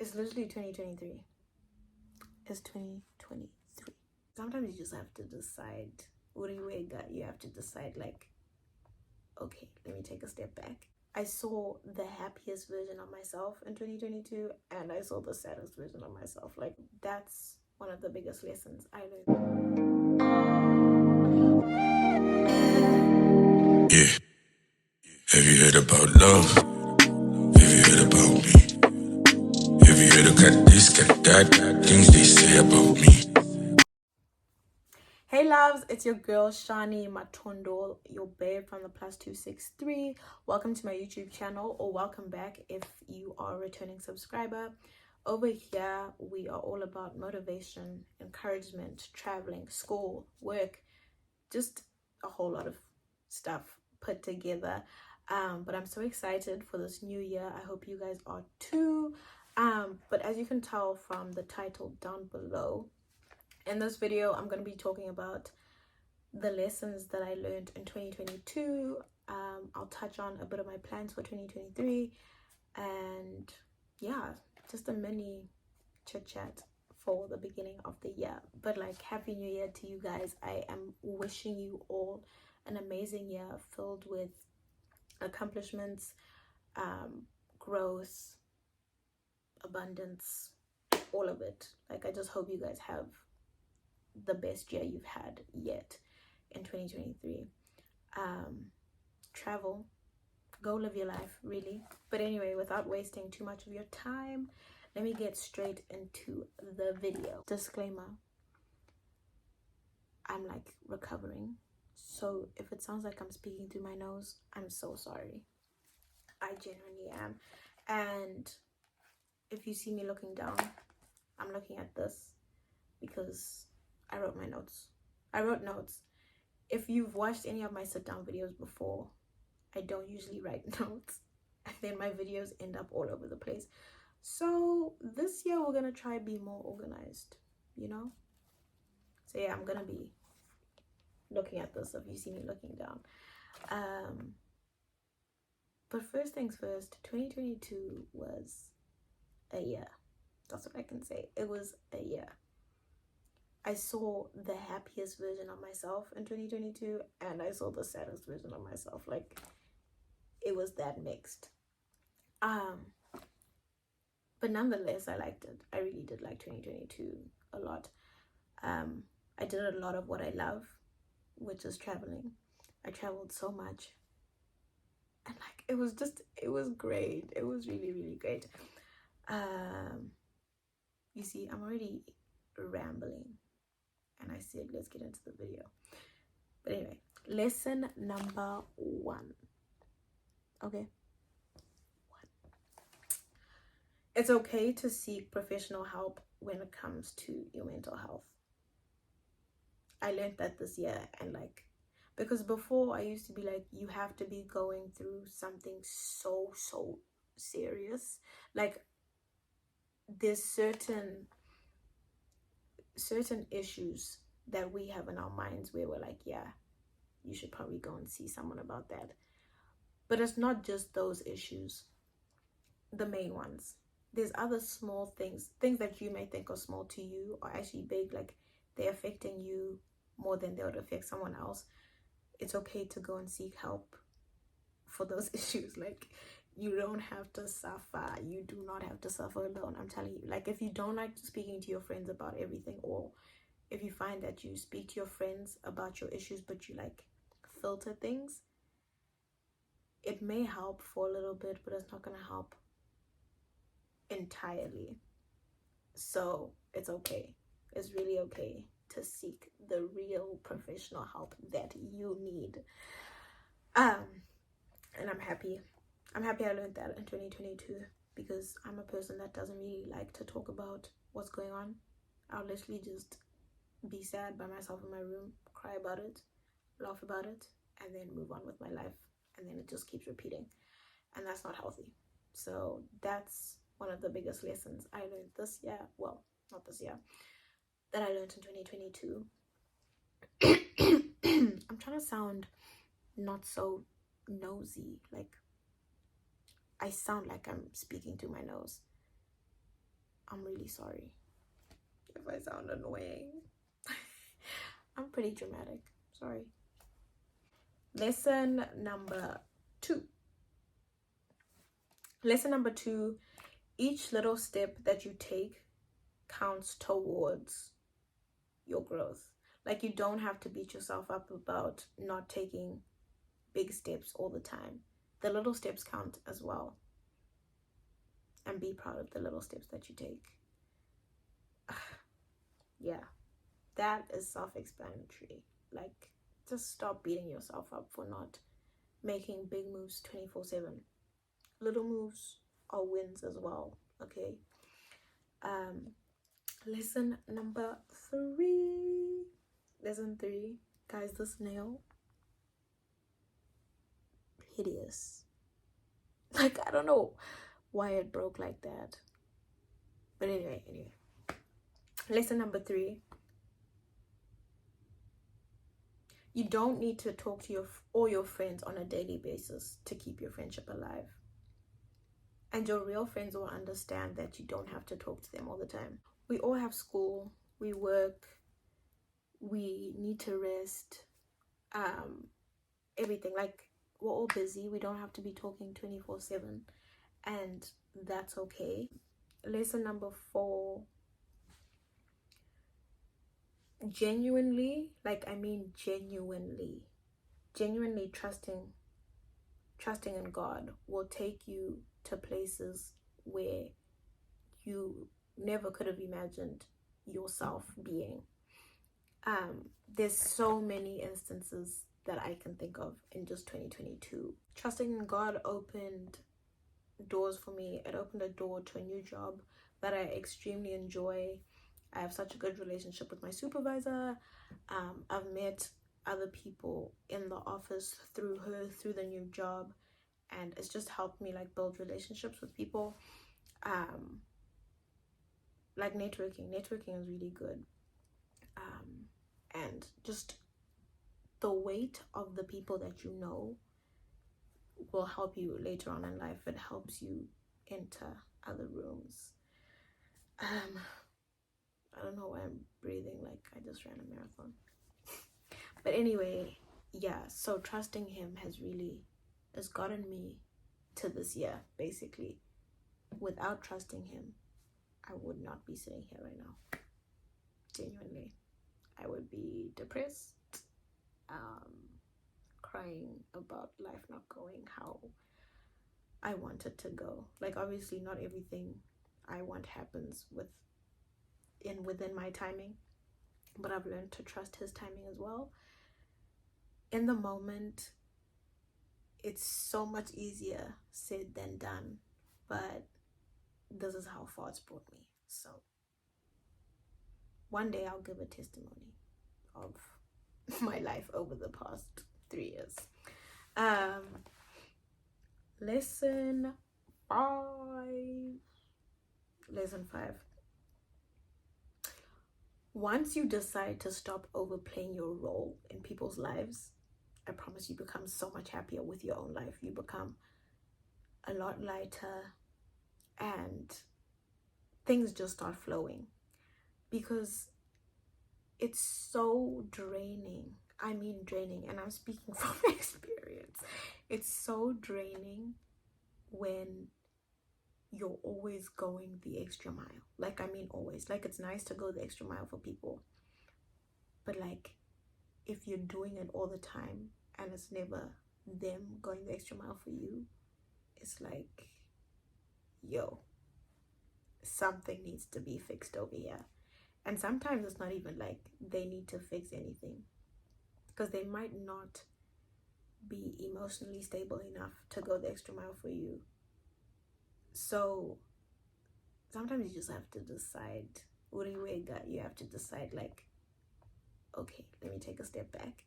It's literally 2023. It's 2023. Sometimes you just have to decide. You have to decide, like, okay, let me take a step back. I saw the happiest version of myself in 2022, and I saw the saddest version of myself. Like, that's one of the biggest lessons I learned. Yeah. Have you heard about love? Have you heard about me? Have you heard of got this, got that? Things they say about me. Hey loves, it's your girl stmatondo, your babe from the +263. Welcome to my YouTube channel, or welcome back if you are a returning subscriber. Over here, we are all about motivation, encouragement, traveling, school, work, just a whole lot of stuff put together. But I'm so excited for this new year. I hope you guys are too. But as you can tell from the title down below, in this video, I'm going to be talking about the lessons that I learned in 2022. I'll touch on a bit of my plans for 2023. And yeah, just a mini chit chat for the beginning of the year. But like, Happy New Year to you guys. I am wishing you all an amazing year filled with accomplishments, growth, abundance, all of it. Like, I just hope you guys have the best year you've had yet in 2023. Travel, go live your life, really. But anyway, without wasting too much of your time, let me get straight into the video. Disclaimer, I'm like recovering, so if it sounds like I'm speaking through my nose, I'm so sorry. I genuinely am. And if you see me looking down, I'm looking at this because I wrote my notes. I wrote notes. If you've watched any of my sit down videos before, I don't usually write notes, and then my videos end up all over the place. So this year we're gonna try be more organized, you know? So yeah, I'm gonna be looking at this if you see me looking down. But first things first, 2022 was a year. That's what I can say. It was a year. I saw the happiest version of myself in 2022, and I saw the saddest version of myself. Like, it was that mixed. But nonetheless, I liked it. I really did like 2022 a lot. I did a lot of what I love, which is traveling. I traveled so much, and like, it was great. It was really, really great. You see, I'm already rambling, and I said let's get into the video. But anyway, lesson number 1. Okay, it's okay to seek professional help when it comes to your mental health. I learned that this year, and like, because before I used to be like, you have to be going through something so serious. Like, there's certain issues that we have in our minds where we're like, yeah, you should probably go and see someone about that. But it's not just those issues, the main ones. There's other small things that you may think are small to you are actually big. Like, they're affecting you more than they would affect someone else. It's okay to go and seek help for those issues. Like, you don't have to suffer. You do not have to suffer alone. I'm telling you. Like, if you don't like speaking to your friends about everything, or if you find that you speak to your friends about your issues but you like filter things, it may help for a little bit, but it's not going to help entirely. So it's okay. It's really okay to seek the real professional help that you need. And I'm happy I learned that in 2022, because I'm a person that doesn't really like to talk about what's going on. I'll literally just be sad by myself in my room, cry about it, laugh about it, and then move on with my life. And then it just keeps repeating, and that's not healthy. So that's one of the biggest lessons I learned this year. Well, not this year, that I learned in 2022. I'm trying to sound not so nosy. Like, I sound like I'm speaking through my nose. I'm really sorry if I sound annoying. I'm pretty dramatic. Sorry. Lesson number 2. Lesson number 2, each little step that you take counts towards your growth. Like, you don't have to beat yourself up about not taking big steps all the time. The little steps count as well. And be proud of the little steps that you take. Yeah, that is self-explanatory. Like, just stop beating yourself up for not making big moves 24/7. Little moves are wins as well, okay? Lesson number 3. Lesson 3, guys, this nail, hideous. Like, I don't know why it broke like that, but anyway. Lesson number 3, you don't need to talk to all your friends on a daily basis to keep your friendship alive. And your real friends will understand that you don't have to talk to them all the time. We all have school, we work, we need to rest, everything. Like, we're all busy. We don't have to be talking 24/7, and that's okay. Lesson number 4, genuinely trusting in God will take you to places where you never could have imagined yourself being. There's so many instances that I can think of in just 2022. Trusting in God opened doors for me. It opened a door to a new job that I extremely enjoy. I have such a good relationship with my supervisor. I've met other people in the office through the new job, and it's just helped me like build relationships with people. Like networking is really good. And just the weight of the people that you know will help you later on in life. It helps you enter other rooms. I don't know why I'm breathing like I just ran a marathon. But anyway, yeah, so trusting him has gotten me to this year, basically. Without trusting him, I would not be sitting here right now. Genuinely. I would be depressed, crying about life not going how I want it to go. Like, obviously not everything I want happens within my timing, but I've learned to trust his timing as well. In the moment, it's so much easier said than done, but this is how far it's brought me. So one day I'll give a testimony of my life over the past 3 years. Lesson 5. Once you decide to stop overplaying your role in people's lives, I promise you become so much happier with your own life. You become a lot lighter, and things just start flowing, because it's so draining. I mean draining, and I'm speaking from experience. It's so draining when you're always going the extra mile. Like, I mean always. Like, it's nice to go the extra mile for people, but like, if you're doing it all the time and it's never them going the extra mile for you, it's like, yo, something needs to be fixed over here. And sometimes it's not even like they need to fix anything, because they might not be emotionally stable enough to go the extra mile for you. So sometimes you just have to decide, you have to decide, like, okay, let me take a step back.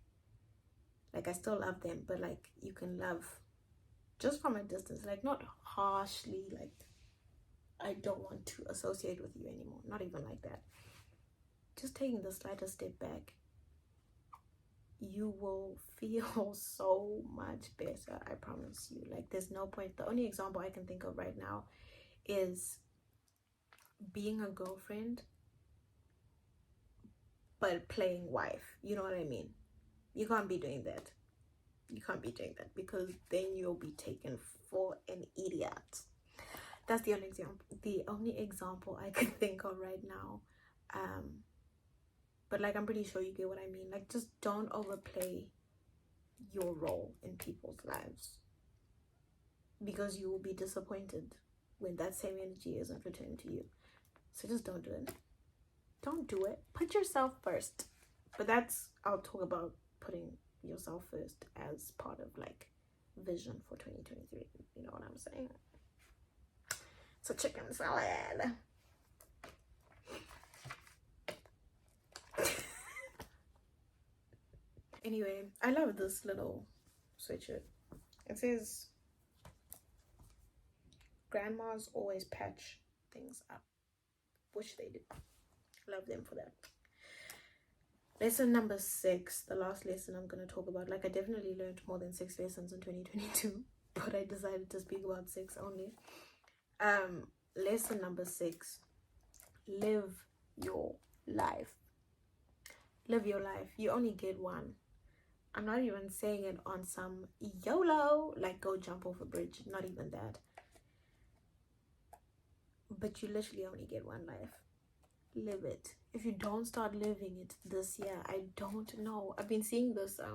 Like, I still love them, but like, you can love just from a distance, like not harshly, like I don't want to associate with you anymore, not even like that. Just taking the slightest step back, you will feel so much better, I promise you. Like, there's no point. The only example I can think of right now is being a girlfriend but playing wife. You know what I mean? You can't be doing that. You can't be doing that, because then you'll be taken for an idiot. That's the only example I could think of right now. But like, I'm pretty sure you get what I mean. Like, just don't overplay your role in people's lives, because you will be disappointed when that same energy isn't returned to you. So just don't do it. Don't do it. Put yourself first. But I'll talk about putting yourself first as part of like vision for 2023. You know what I'm saying? So chicken salad. Anyway, I love this little sweatshirt. It says, grandmas always patch things up, which they do. Love them for that. Lesson number 6, the last lesson I'm going to talk about. Like, I definitely learned more than 6 lessons in 2022, but I decided to speak about 6 only. Lesson number 6, live your life. Live your life. You only get one. I'm not even saying it on some YOLO, like go jump off a bridge. Not even that. But you literally only get one life. Live it. If you don't start living it this year, I don't know. I've been seeing this, I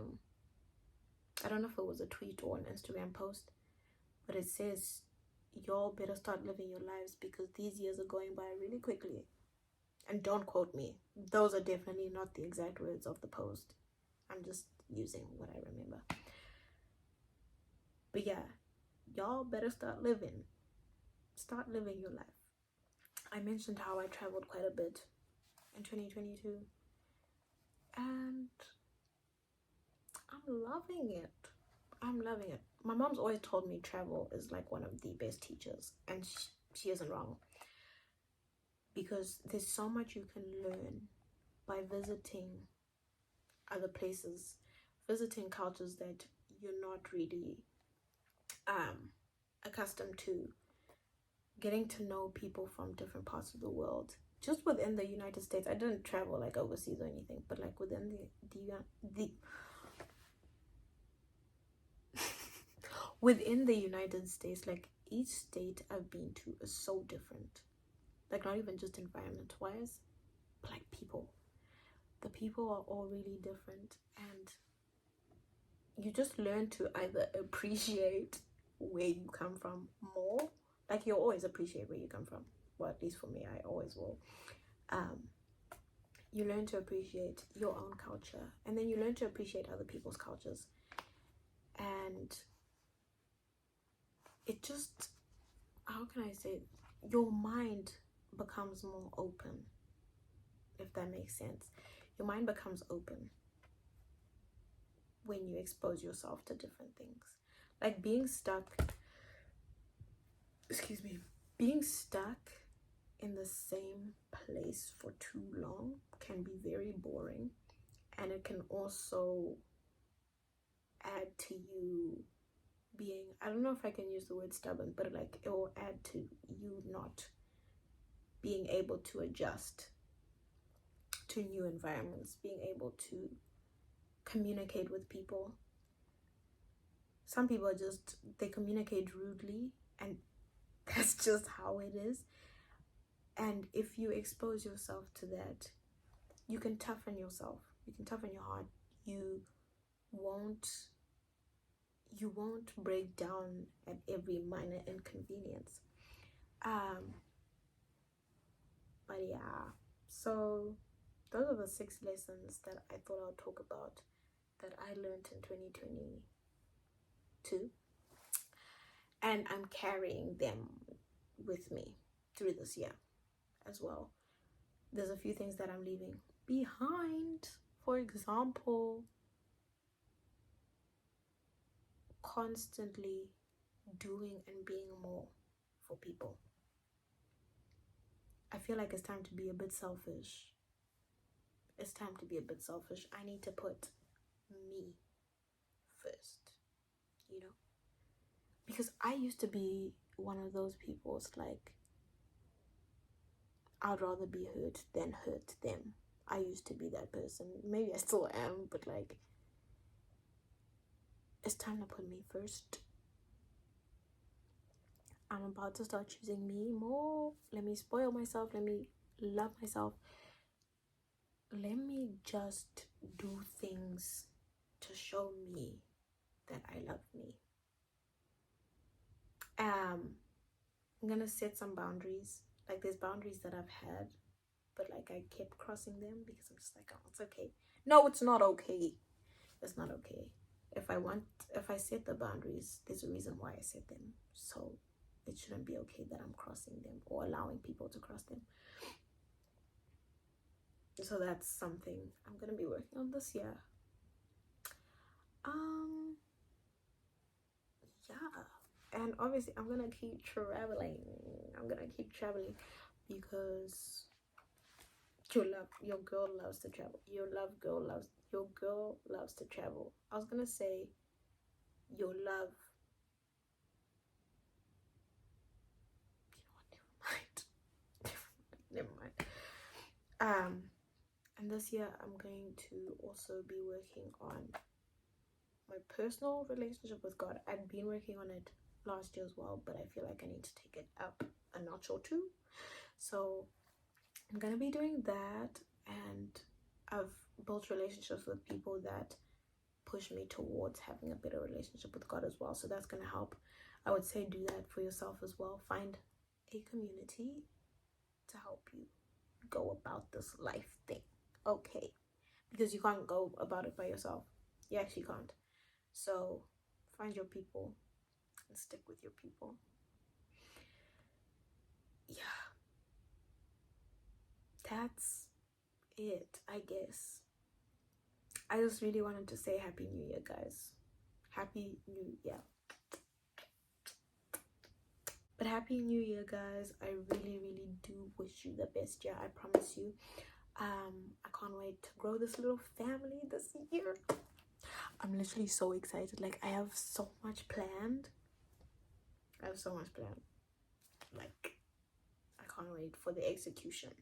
don't know if it was a tweet or an Instagram post, but it says, y'all better start living your lives, because these years are going by really quickly. And don't quote me. Those are definitely not the exact words of the post. I'm just using what I remember. But yeah, y'all better start living. Start living your life. I mentioned how I traveled quite a bit in 2022. And I'm loving it. I'm loving it. My mom's always told me travel is like one of the best teachers. And she isn't wrong. Because there's so much you can learn by visiting other places, visiting cultures that you're not really accustomed to, getting to know people from different parts of the world. Just within the United States, I didn't travel like overseas or anything, but like within the within the United States, like each state I've been to is so different. Like, not even just environment wise, but like people. The people are all really different, and you just learn to either appreciate where you come from more. Like, you'll always appreciate where you come from. Well, at least for me, I always will. You learn to appreciate your own culture, and then you learn to appreciate other people's cultures. And it just, how can I say, your mind becomes more open, if that makes sense. Your mind becomes open when you expose yourself to different things. Like being stuck in the same place for too long can be very boring, and it can also add to you being, I don't know if I can use the word stubborn, but like it will add to you not being able to adjust to new environments, being able to communicate with people. Some people they communicate rudely, and that's just how it is. And if you expose yourself to that, you can toughen yourself. You can toughen your heart. You won't break down at every minor inconvenience. But yeah, so those are the 6 lessons that I thought I'll talk about that I learned in 2022. And I'm carrying them with me through this year as well. There's a few things that I'm leaving behind. For example, constantly doing and being more for people. I feel like it's time to be a bit selfish. It's time to be a bit selfish. I need to put me first, you know? Because I used to be one of those people. It's like, I'd rather be hurt than hurt them. I used to be that person. Maybe I still am, but like, it's time to put me first. I'm about to start choosing me more. Let me spoil myself. Let me love myself. Let me just do things to show me that I love me. I'm gonna set some boundaries. Like, there's boundaries that I've had, but like I kept crossing them because I'm just like, oh, it's okay. No, it's not okay. It's not okay. If I set the boundaries, there's a reason why I set them. So it shouldn't be okay that I'm crossing them or allowing people to cross them. So that's something I'm gonna be working on this year. Yeah, and obviously I'm gonna keep traveling. Because your girl loves to travel. Your girl loves to travel. I was gonna say your love. You know what? Never mind. And this year I'm going to also be working on my personal relationship with God. I've been working on it last year as well, but I feel like I need to take it up a notch or two. So I'm gonna be doing that, and I've built relationships with people that push me towards having a better relationship with God as well. So that's gonna help. I would say do that for yourself as well. Find a community to help you go about this life thing. Okay, because you can't go about it by yourself. You actually can't. So find your people and stick with your people. Yeah, that's it, I guess. I just really wanted to say Happy New Year, guys. Happy New Year. But Happy New Year, guys. I really, really do wish you the best year. I promise you. I can't wait to grow this little family this year. I'm literally so excited. Like, I have so much planned. Like, I can't wait for the execution.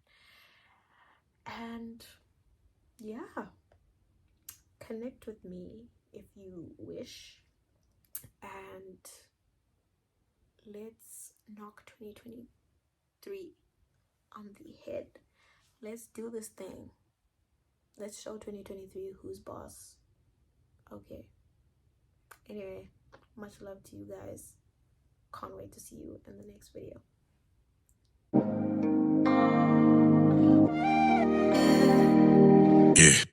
And yeah, connect with me if you wish. And let's knock 2023 on the head. Let's do this thing. Let's show 2023 who's boss. Okay. Anyway, much love to you guys. Can't wait to see you in the next video. Yeah.